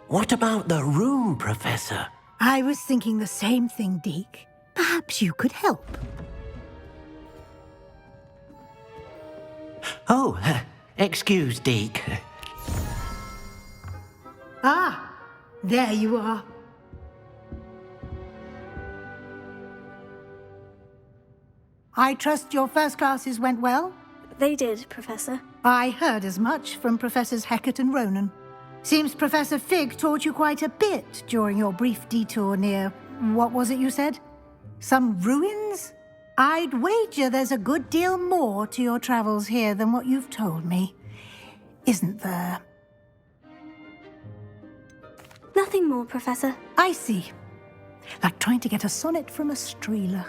What about the room, Professor? I was thinking the same thing, Deke. Perhaps you could help. Oh, excuse, Deke. Ah, there you are. I trust your first classes went well? They did, Professor. I heard as much from Professors Hecat and Ronan. Seems Professor Fig taught you quite a bit during your brief detour near... what was it you said? Some ruins? I'd wager there's a good deal more to your travels here than what you've told me. Isn't there? Nothing more, Professor. I see. Like trying to get a sonnet from a streeler.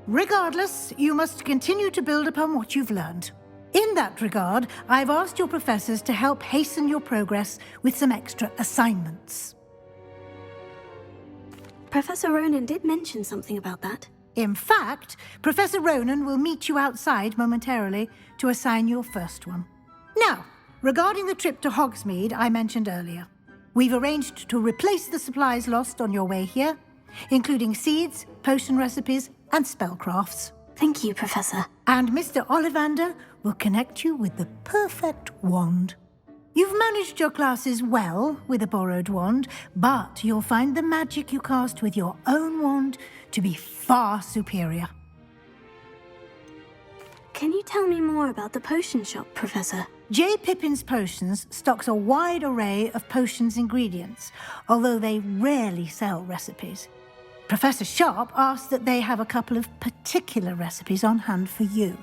Regardless, you must continue to build upon what you've learned. In that regard, I've asked your professors to help hasten your progress with some extra assignments. Professor Ronan did mention something about that. In fact, Professor Ronan will meet you outside momentarily to assign your first one. Now, regarding the trip to Hogsmeade I mentioned earlier, we've arranged to replace the supplies lost on your way here, including seeds, potion recipes, and spellcrafts. Thank you, Professor. And Mr. Ollivander will connect you with the perfect wand. You've managed your classes well with a borrowed wand, but you'll find the magic you cast with your own wand to be far superior. Can you tell me more about the potion shop, Professor? J. Pippin's Potions stocks a wide array of potions ingredients, although they rarely sell recipes. Professor Sharp asked that they have a couple of particular recipes on hand for you.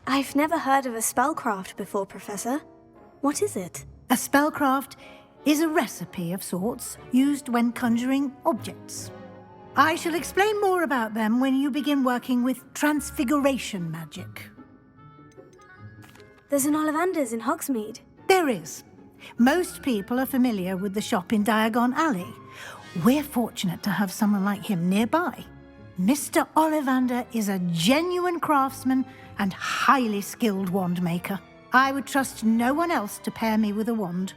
I've never heard of a spellcraft before, Professor. What is it? A spellcraft is a recipe of sorts used when conjuring objects. I shall explain more about them when you begin working with transfiguration magic. There's an Ollivander's in Hogsmeade. There is. Most people are familiar with the shop in Diagon Alley. We're fortunate to have someone like him nearby. Mr. Ollivander is a genuine craftsman and highly skilled wand maker. I would trust no one else to pair me with a wand.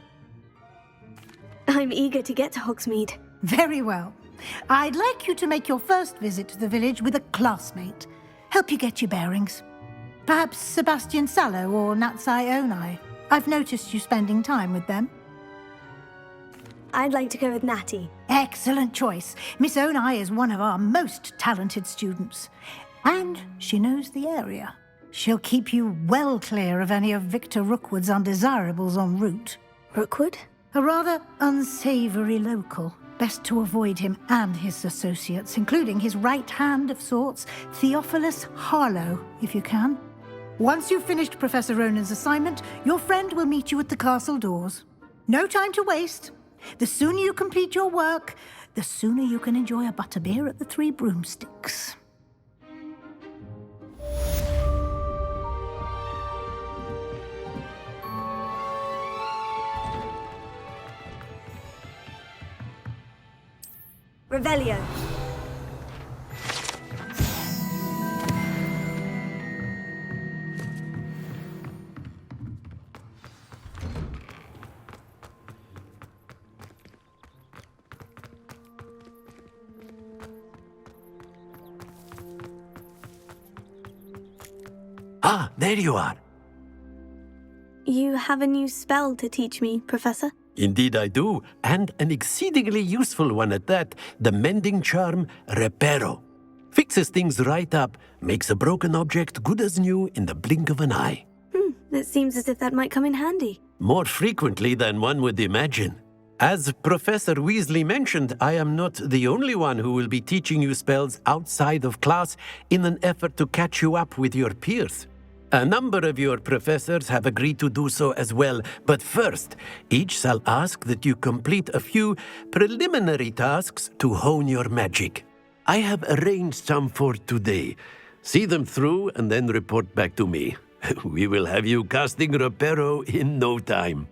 I'm eager to get to Hogsmeade. Very well. I'd like you to make your first visit to the village with a classmate. Help you get your bearings. Perhaps Sebastian Sallow or Natsai Onai. I've noticed you spending time with them. I'd like to go with Natty. Excellent choice. Miss Onai is one of our most talented students. And she knows the area. She'll keep you well clear of any of Victor Rookwood's undesirables en route. Rookwood? A rather unsavoury local. Best to avoid him and his associates, including his right hand of sorts, Theophilus Harlow, if you can. Once you've finished Professor Ronan's assignment, your friend will meet you at the castle doors. No time to waste. The sooner you complete your work, the sooner you can enjoy a butterbeer at the Three Broomsticks. Revelio. Ah, there you are. You have a new spell to teach me, Professor? Indeed I do, and an exceedingly useful one at that, the mending charm Reparo. Fixes things right up, makes a broken object good as new in the blink of an eye. It seems as if that might come in handy. More frequently than one would imagine. As Professor Weasley mentioned, I am not the only one who will be teaching you spells outside of class in an effort to catch you up with your peers. A number of your professors have agreed to do so as well, but first, each shall ask that you complete a few preliminary tasks to hone your magic. I have arranged some for today. See them through and then report back to me. We will have you casting Reparo in no time.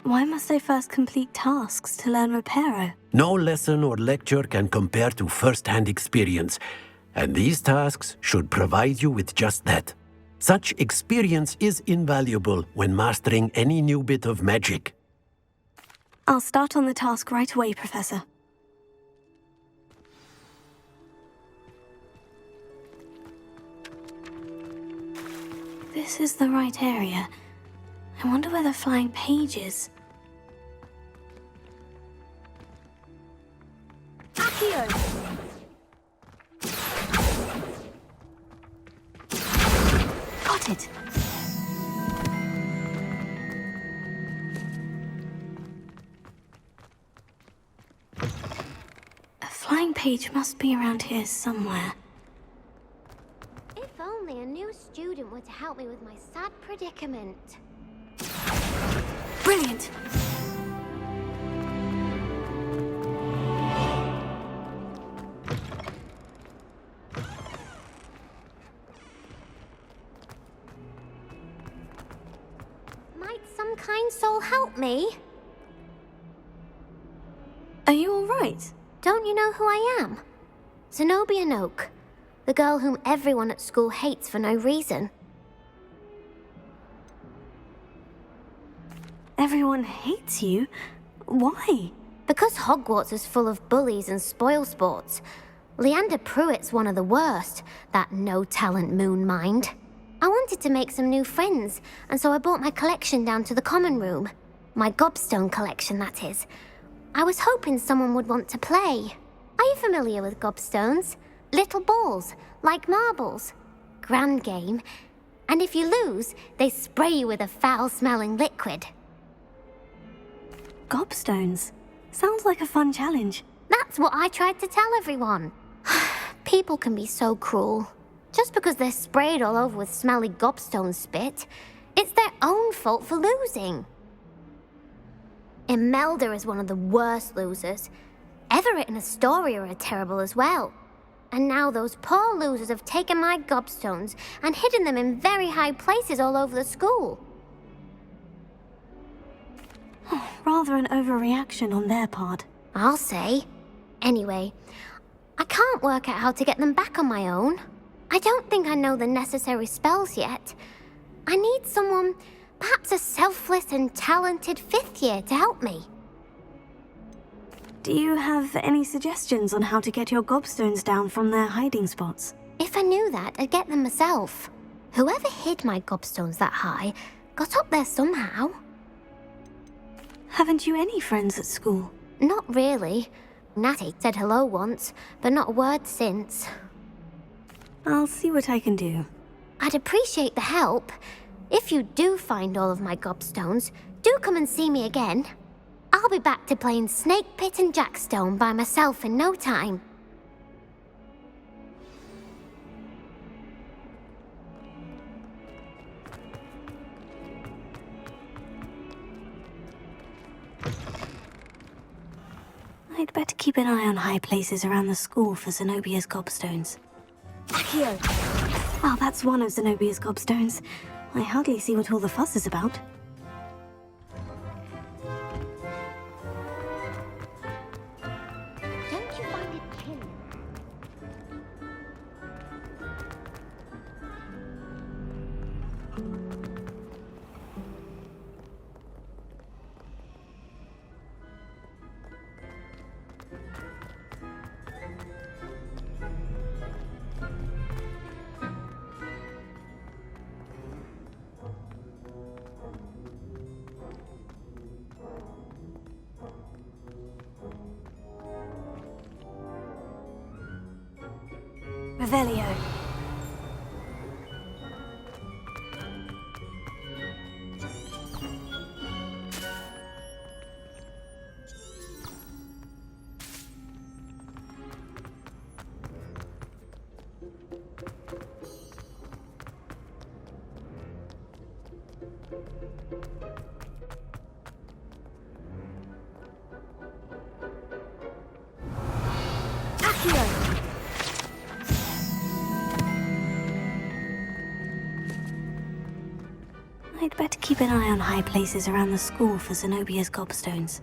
Why must I first complete tasks to learn Reparo? No lesson or lecture can compare to first-hand experience, and these tasks should provide you with just that. Such experience is invaluable when mastering any new bit of magic. I'll start on the task right away, Professor. This is the right area. I wonder where the flying page is. Accio! Got it! A flying page must be around here somewhere. If only a new student were to help me with my sad predicament. Brilliant! Might some kind soul help me? Are you all right? Don't you know who I am? Zenobia Noak, the girl whom everyone at school hates for no reason. Everyone hates you? Why? Because Hogwarts is full of bullies and spoilsports. Leander Pruitt's one of the worst, that no-talent moon mind. I wanted to make some new friends, and so I brought my collection down to the common room. My gobstone collection, that is. I was hoping someone would want to play. Are you familiar with gobstones? Little balls, like marbles. Grand game. And if you lose, they spray you with a foul-smelling liquid. Gobstones? Sounds like a fun challenge. That's what I tried to tell everyone. People can be so cruel. Just because they're sprayed all over with smelly gobstone spit, it's their own fault for losing. Imelda is one of the worst losers. Everett and Astoria are terrible as well. And now those poor losers have taken my gobstones and hidden them in very high places all over the school. Rather an overreaction on their part. I'll say. Anyway, I can't work out how to get them back on my own. I don't think I know the necessary spells yet. I need someone, perhaps a selfless and talented fifth year to help me. Do you have any suggestions on how to get your gobstones down from their hiding spots? If I knew that, I'd get them myself. Whoever hid my gobstones that high got up there somehow. Haven't you any friends at school? Not really. Natty said hello once, but not a word since. I'll see what I can do. I'd appreciate the help. If you do find all of my gobstones, do come and see me again. I'll be back to playing Snake Pit and Jackstone by myself in no time. I'd better keep an eye on high places around the school for Zenobia's gobstones. Accio! Well, that's one of Zenobia's gobstones. I hardly see what all the fuss is about. Don't you find it chilly? Revelio. Accio! I'd better keep an eye on high places around the school for Zenobia's gobstones.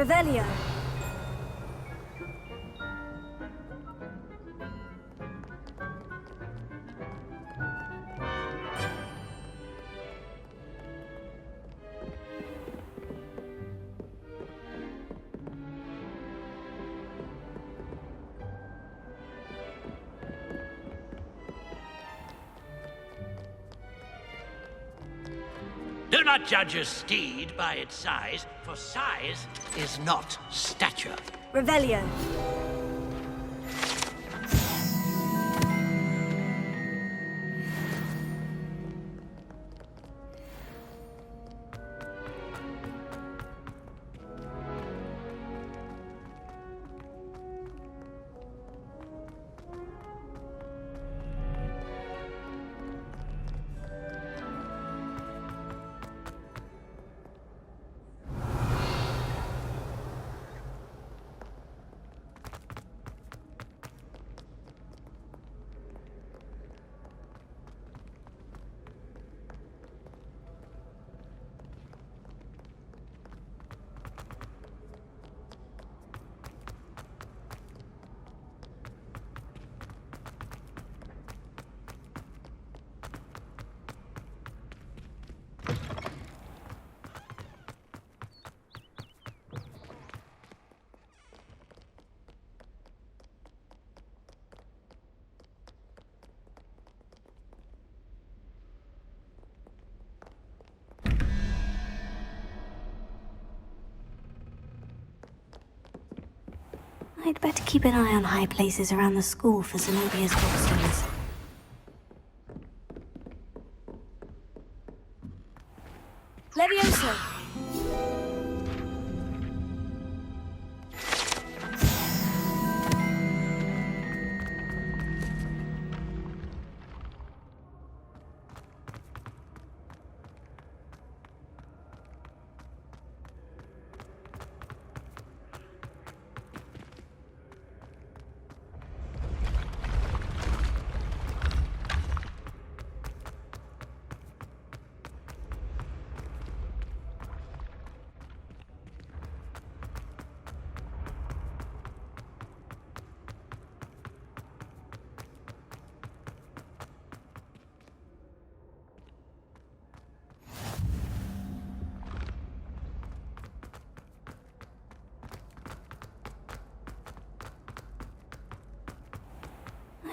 Revelio. Do not judge a steed by its size, for size is not stature. Revelio. I'd better keep an eye on high places around the school for Zenobia's gobstones. Levioso!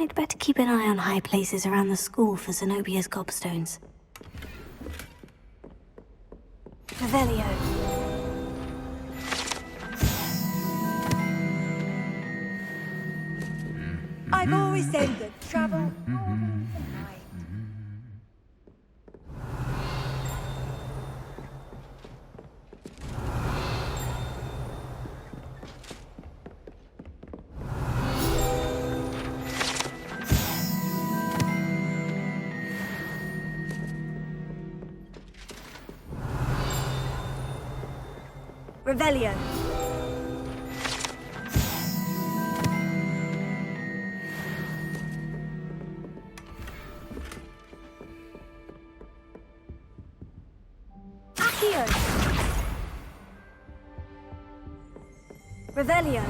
I'd better keep an eye on high places around the school for Zenobia's gobstones. Revelio. I've always said that travel. Revelio. Accio. Revelio.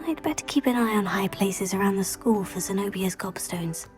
I'd better keep an eye on high places around the school for Zenobia's gobstones.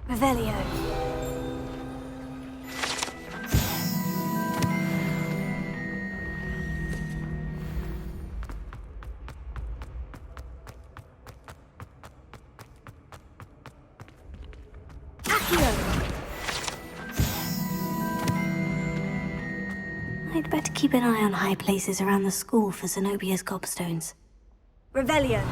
Revelio. I'd better keep an eye on high places around the school for Zenobia's gobstones. Revelio.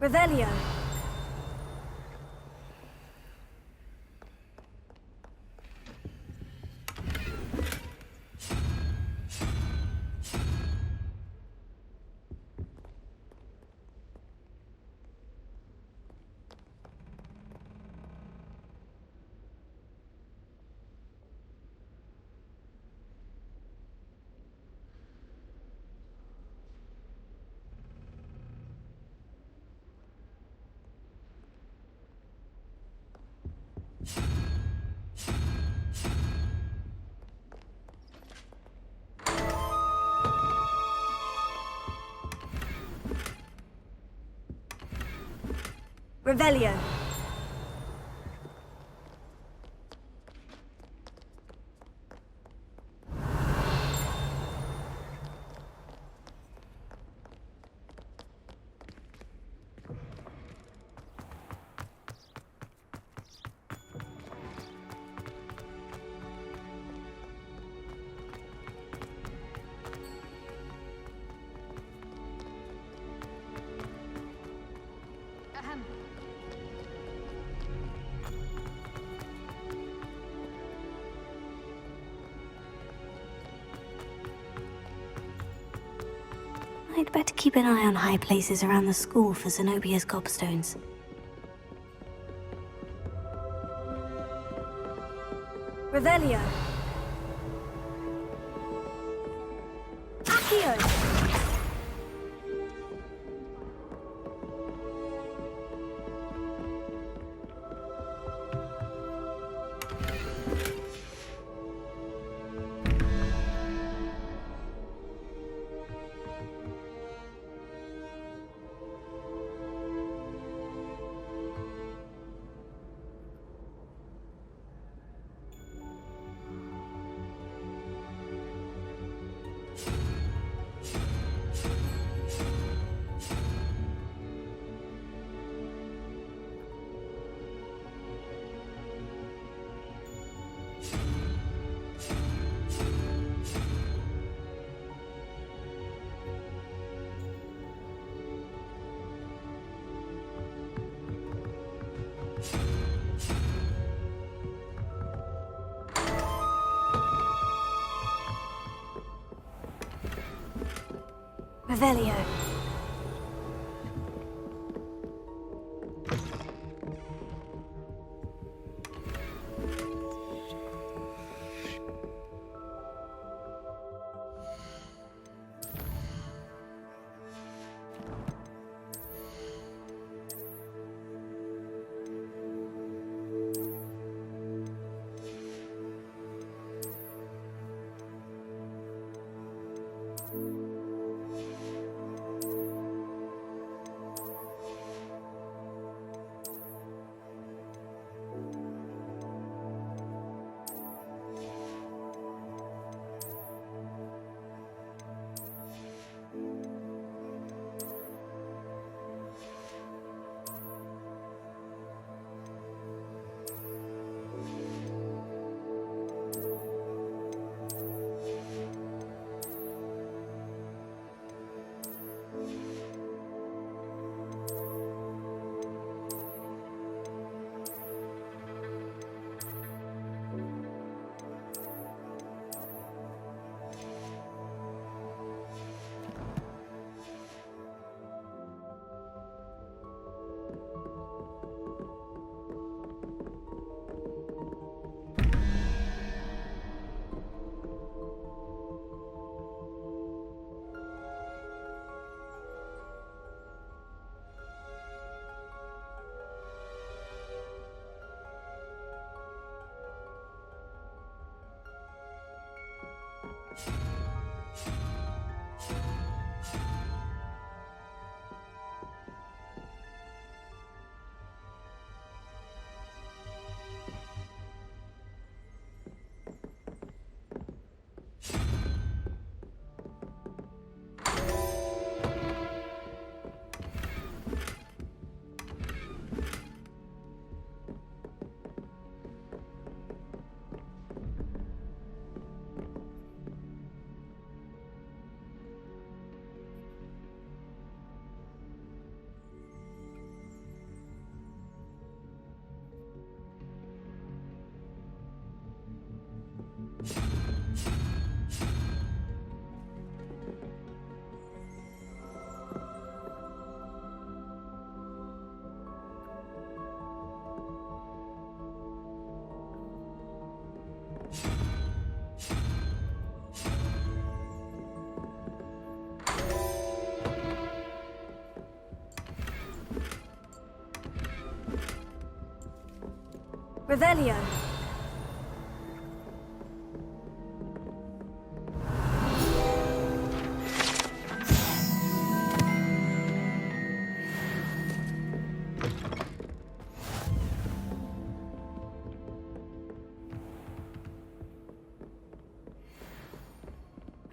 Revelio. Revelio. I'd better keep an eye on high places around the school for Zenobia's gobstones. Revelio. Accio. Revelio. Revelio.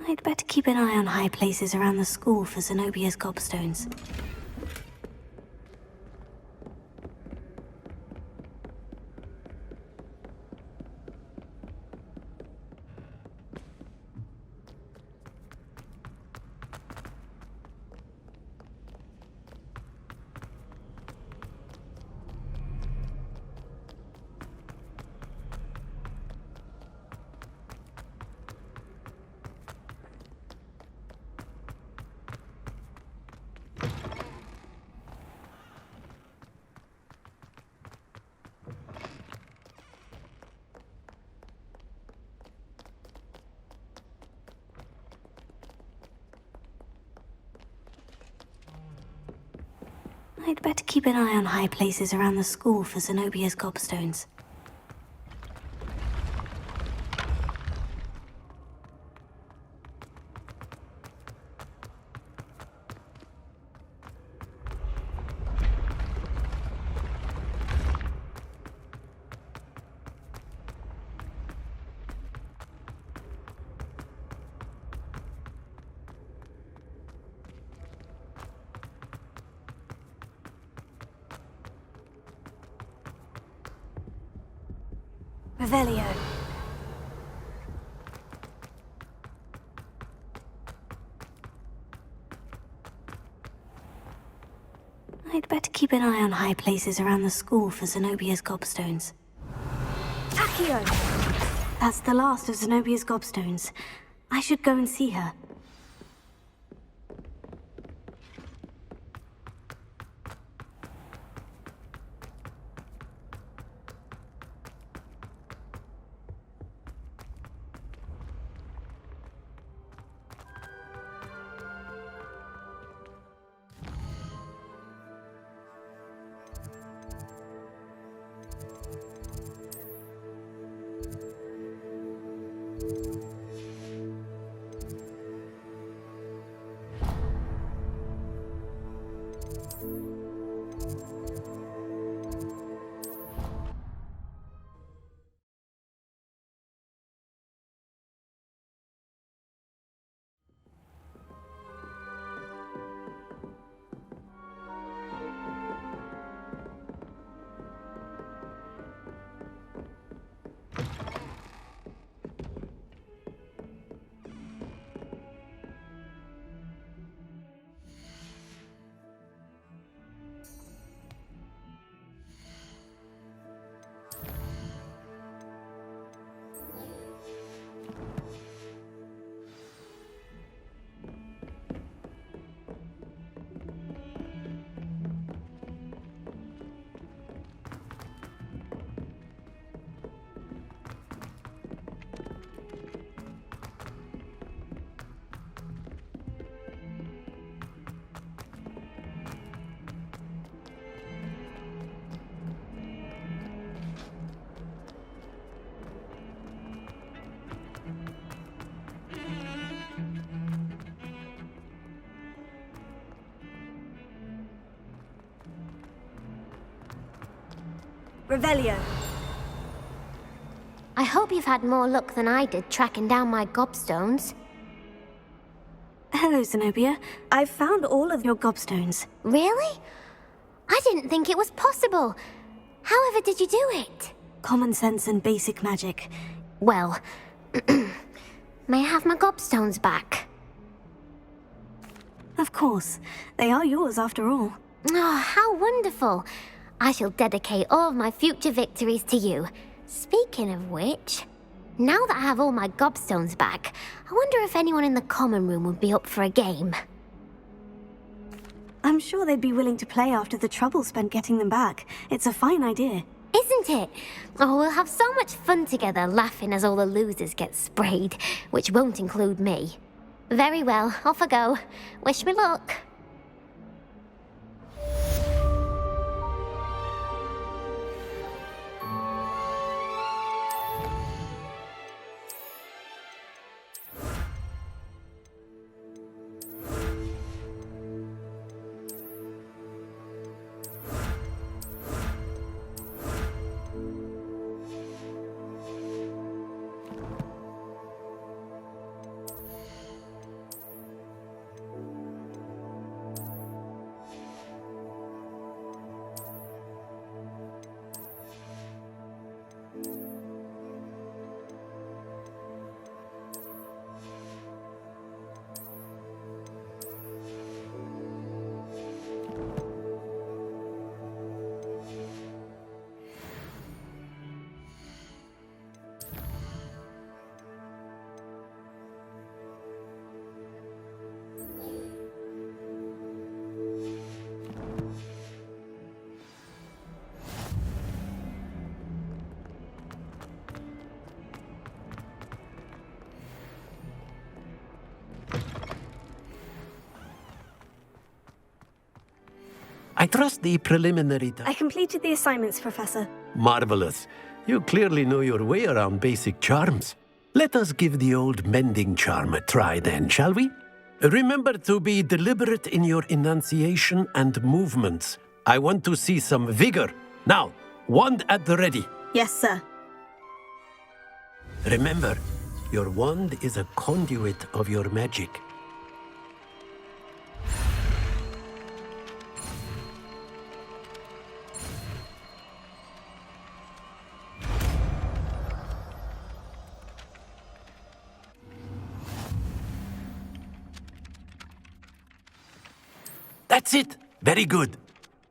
I'd better keep an eye on high places around the school for Zenobia's gobstones. I'd better keep an eye on high places around the school for Zenobia's gobstones. Revelio. I'd better keep an eye on high places around the school for Zenobia's gobstones. Accio. That's the last of Zenobia's gobstones. I should go and see her. Revelio. I hope you've had more luck than I did tracking down my gobstones. Hello, Zenobia. I've found all of your gobstones. Really? I didn't think it was possible. However did you do it? Common sense and basic magic. Well, may I have my gobstones back? Of course. They are yours after all. Oh, how wonderful. I shall dedicate all of my future victories to you. Speaking of which, now that I have all my gobstones back, I wonder if anyone in the common room would be up for a game. I'm sure they'd be willing to play after the trouble spent getting them back. It's a fine idea. Isn't it? Oh, we'll have so much fun together laughing as all the losers get sprayed, which won't include me. Very well, off I go. Wish me luck. I trust the preliminary... I completed the assignments, Professor. Marvelous. You clearly know your way around basic charms. Let us give the old mending charm a try then, shall we? Remember to be deliberate in your enunciation and movements. I want to see some vigor. Now, wand at the ready. Yes, sir. Remember, your wand is a conduit of your magic. That's it. Very good.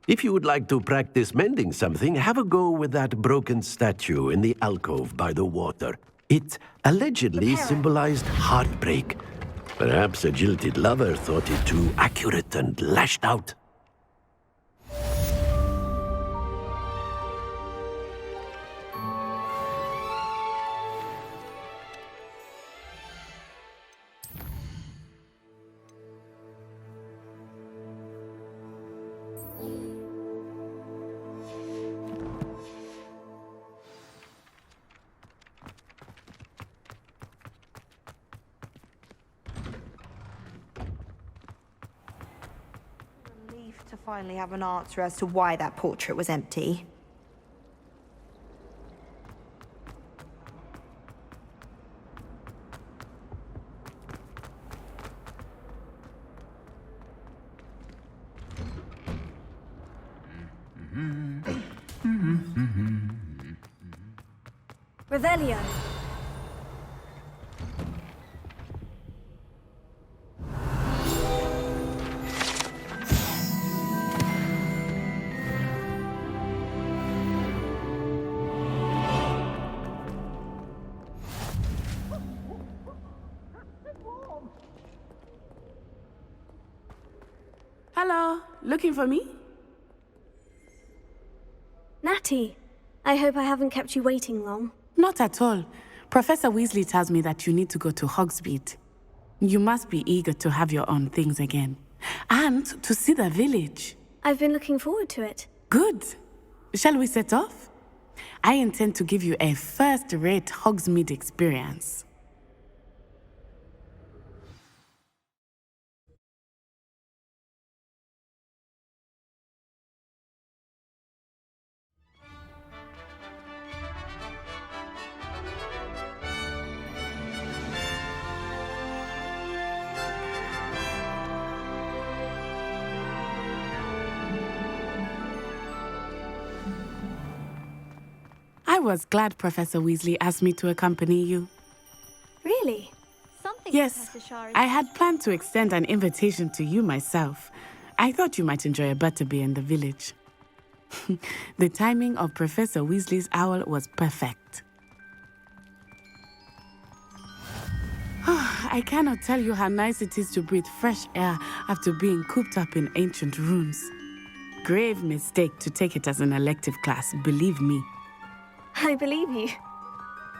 If you would like to practice mending something, have a go with that broken statue in the alcove by the water. It allegedly symbolized heartbreak. Perhaps a jilted lover thought it too accurate and lashed out. To finally have an answer as to why that portrait was empty. Revelio. Hello, looking for me? Natty, I hope I haven't kept you waiting long. Not at all. Professor Weasley tells me that you need to go to Hogsmeade. You must be eager to have your own things again. And to see the village. I've been looking forward to it. Good. Shall we set off? I intend to give you a first-rate Hogsmeade experience. was glad Professor Weasley asked me to accompany you. Really? Yes, I had planned to extend an invitation to you myself. I thought you might enjoy a butterbeer in the village. The timing of Professor Weasley's owl was perfect. I cannot tell you how nice it is to breathe fresh air after being cooped up in ancient rooms. Grave mistake to take it as an elective class, believe me. I believe you.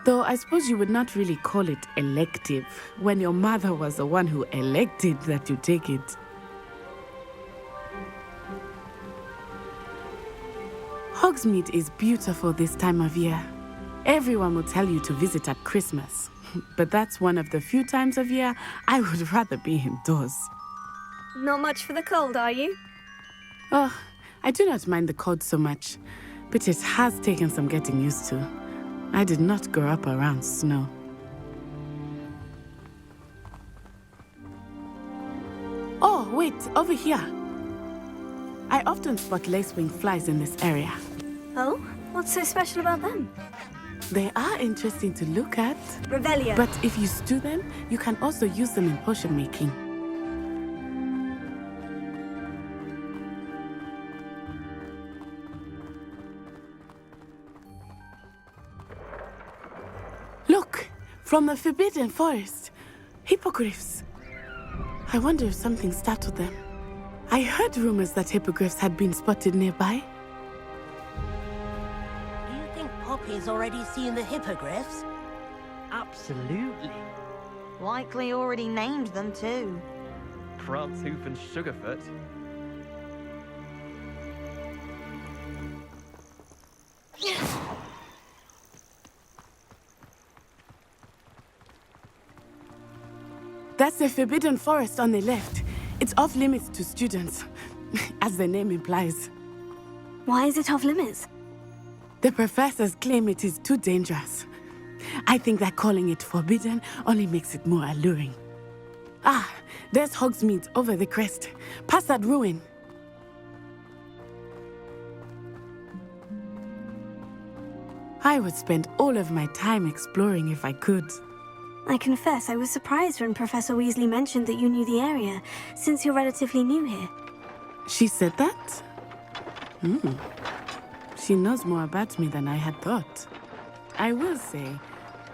Though I suppose you would not really call it elective when your mother was the one who elected that you take it. Hogsmeade is beautiful this time of year. Everyone will tell you to visit at Christmas, but that's one of the few times of year I would rather be indoors. Not much for the cold, are you? Oh, I do not mind the cold so much, but it has taken some getting used to. I did not grow up around snow. Oh, wait, over here. I often spot lacewing flies in this area. Oh? What's so special about them? They are interesting to look at. Revelio. But if you stew them, you can also use them in potion making. Look, from the Forbidden Forest. Hippogriffs. I wonder if something startled them. I heard rumors that hippogriffs had been spotted nearby. Do you think Poppy's already seen the hippogriffs? Absolutely. Likely already named them too. Prancehoof and Sugarfoot. That's the Forbidden Forest on the left. It's off limits to students, as the name implies. Why is it off limits? The professors claim it is too dangerous. I think that calling it forbidden only makes it more alluring. Ah, there's Hogsmeade over the crest. Past that ruin. I would spend all of my time exploring if I could. I confess I was surprised when Professor Weasley mentioned that you knew the area, since you're relatively new here. She said that? She knows more about me than I had thought. I will say,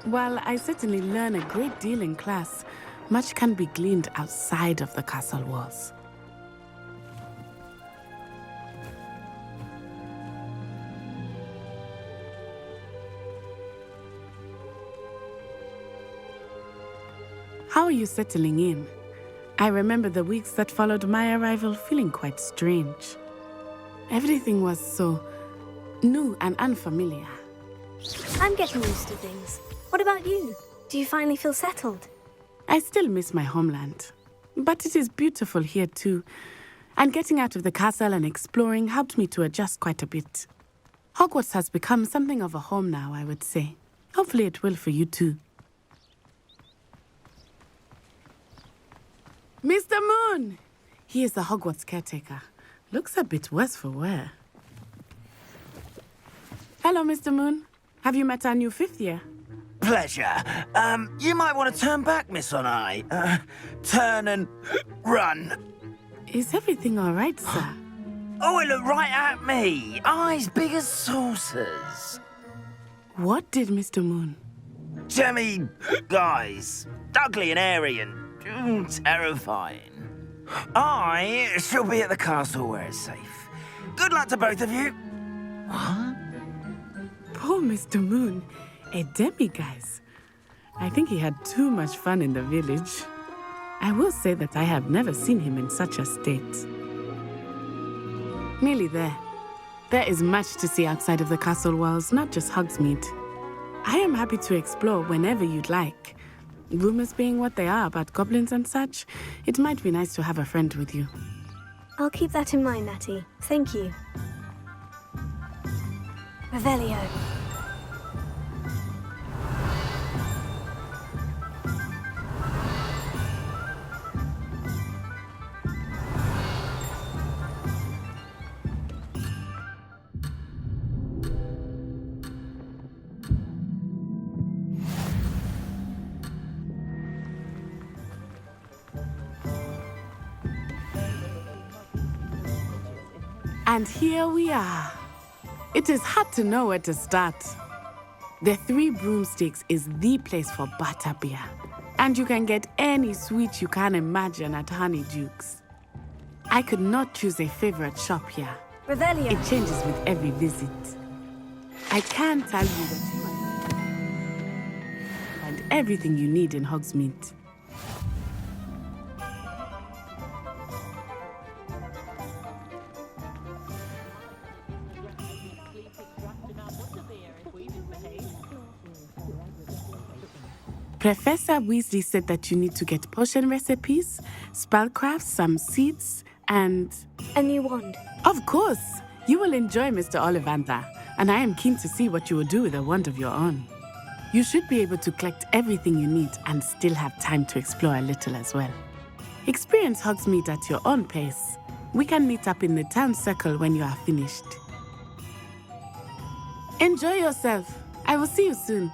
while I certainly learn a great deal in class, much can be gleaned outside of the castle walls. How are you settling in? I remember the weeks that followed my arrival feeling quite strange. Everything was so new and unfamiliar. I'm getting used to things. What about you? Do you finally feel settled? I still miss my homeland, but it is beautiful here too. And getting out of the castle and exploring helped me to adjust quite a bit. Hogwarts has become something of a home now, I would say. Hopefully it will for you too. Mr. Moon! He is the Hogwarts caretaker. Looks a bit worse for wear. Hello, Mr. Moon. Have you met our new fifth year? Pleasure. You might want to turn back, Miss Onai. Turn and run. Is everything all right, sir? Oh, it looked right at me. Eyes big as saucers. What did Mr. Moon? Jemmy, guys. Ugly and airy and terrifying. I shall be at the castle where it's safe. Good luck to both of you. What? Poor Mr. Moon. A demiguise. I think he had too much fun in the village. I will say that I have never seen him in such a state. Nearly there. There is much to see outside of the castle walls, not just Hogsmeade. I am happy to explore whenever you'd like. Rumors being what they are about goblins and such, it might be nice to have a friend with you. I'll keep that in mind, Natty. Thank you. Revelio. And here we are. It is hard to know where to start. The Three Broomsticks is the place for butterbeer. And you can get any sweet you can imagine at Honeyduke's. I could not choose a favorite shop here. Revelio. It changes with every visit. I can tell you that you find everything you need in Hogsmeade. Professor Weasley said that you need to get potion recipes, spellcrafts, some seeds, and... A new wand. Of course! You will enjoy Mr. Ollivander, and I am keen to see what you will do with a wand of your own. You should be able to collect everything you need and still have time to explore a little as well. Experience Hogsmeade at your own pace. We can meet up in the town circle when you are finished. Enjoy yourself. I will see you soon.